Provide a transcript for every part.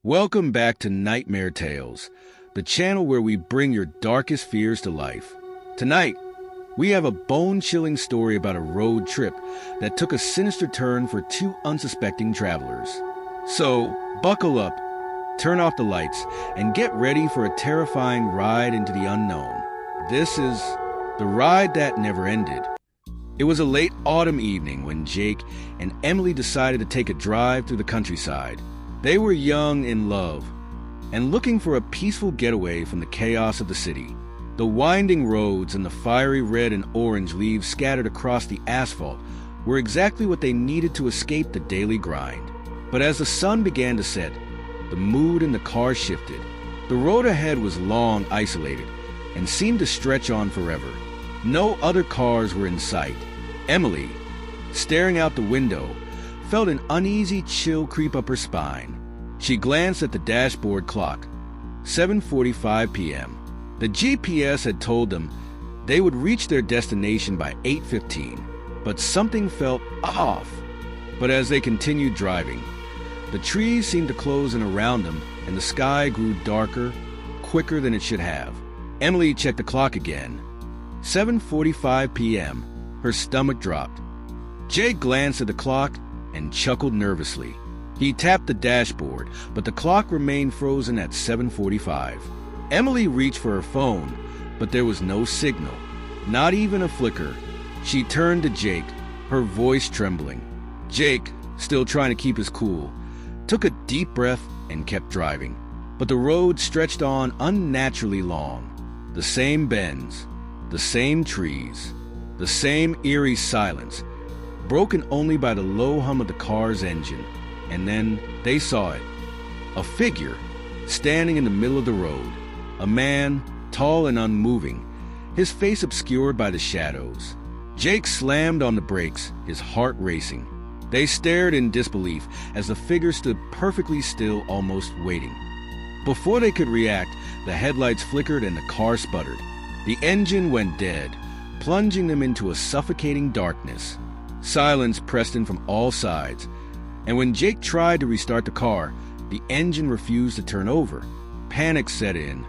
Welcome back to Nightmare Tales, the channel where we bring your darkest fears to life. Tonight, we have a bone-chilling story about a road trip that took a sinister turn for two unsuspecting travelers. So, buckle up, turn off the lights, and get ready for a terrifying ride into the unknown. This is The Ride That Never Ended. It was a late autumn evening when Jake and Emily decided to take a drive through the countryside. They were young in love and looking for a peaceful getaway from the chaos of the city. The winding roads and the fiery red and orange leaves scattered across the asphalt were exactly what they needed to escape the daily grind. But as the sun began to set, the mood in the car shifted. The road ahead was long, isolated, and seemed to stretch on forever. No other cars were in sight. Emily, staring out the window, felt an uneasy chill creep up her spine. She glanced at the dashboard clock. 7:45 p.m. The GPS had told them they would reach their destination by 8:15, but something felt off. But as they continued driving, the trees seemed to close in around them, and the sky grew darker, quicker than it should have. Emily checked the clock again. 7:45 p.m. Her stomach dropped. Jake glanced at the clock and chuckled nervously. He tapped the dashboard, but the clock remained frozen at 7:45. Emily reached for her phone, but there was no signal, not even a flicker. She turned to Jake, her voice trembling. Jake, still trying to keep his cool, took a deep breath and kept driving. But the road stretched on unnaturally long. The same bends, the same trees, the same eerie silence, broken only by the low hum of the car's engine. And then they saw it. A figure standing in the middle of the road. A man, tall and unmoving, his face obscured by the shadows. Jake slammed on the brakes, his heart racing. They stared in disbelief as the figure stood perfectly still, almost waiting. Before they could react, the headlights flickered and the car sputtered. The engine went dead, plunging them into a suffocating darkness. Silence pressed in from all sides, and when Jake tried to restart the car, the engine refused to turn over. Panic set in.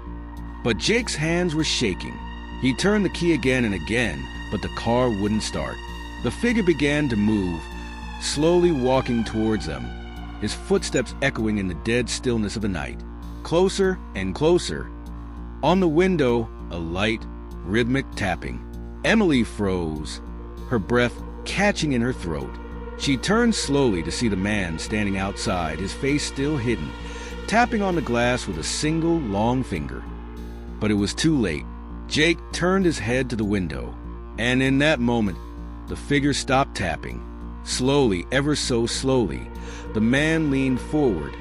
But Jake's hands were shaking. He turned the key again and again, but the car wouldn't start. The figure began to move, slowly walking towards them, his footsteps echoing in the dead stillness of the night. Closer and closer. On the window, a light, rhythmic tapping. Emily froze, her breath catching in her throat. She turned slowly to see the man standing outside, his face still hidden, tapping on the glass with a single long finger. But it was too late. Jake turned his head to the window, and in that moment, the figure stopped tapping. Slowly, ever so slowly, the man leaned forward,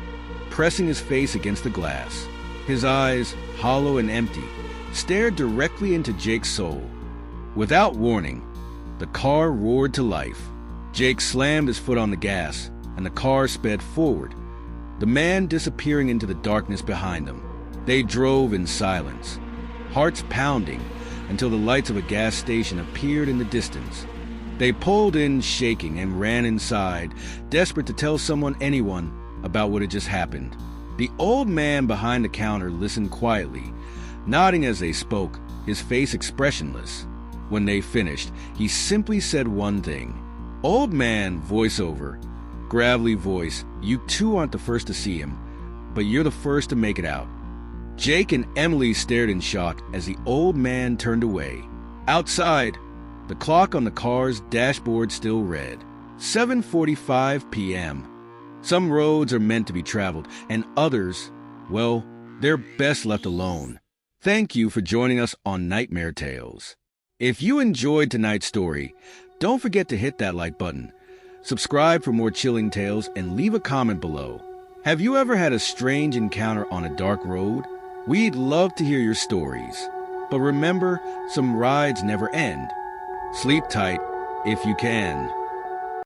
pressing his face against the glass. His eyes, hollow and empty, stared directly into Jake's soul. Without warning, the car roared to life. Jake slammed his foot on the gas, and the car sped forward, the man disappearing into the darkness behind them. They drove in silence, hearts pounding, until the lights of a gas station appeared in the distance. They pulled in shaking and ran inside, desperate to tell anyone, about what had just happened. The old man behind the counter listened quietly, nodding as they spoke, his face expressionless. When they finished, he simply said one thing. Old man, voiceover, gravelly voice, you too aren't the first to see him, but you're the first to make it out. Jake and Emily stared in shock as the old man turned away. Outside, the clock on the car's dashboard still read 7:45 p.m. Some roads are meant to be traveled, and others, well, they're best left alone. Thank you for joining us on Nightmare Tales. If you enjoyed tonight's story, don't forget to hit that like button, subscribe for more chilling tales, and leave a comment below. Have you ever had a strange encounter on a dark road? We'd love to hear your stories. But remember, some rides never end. Sleep tight if you can.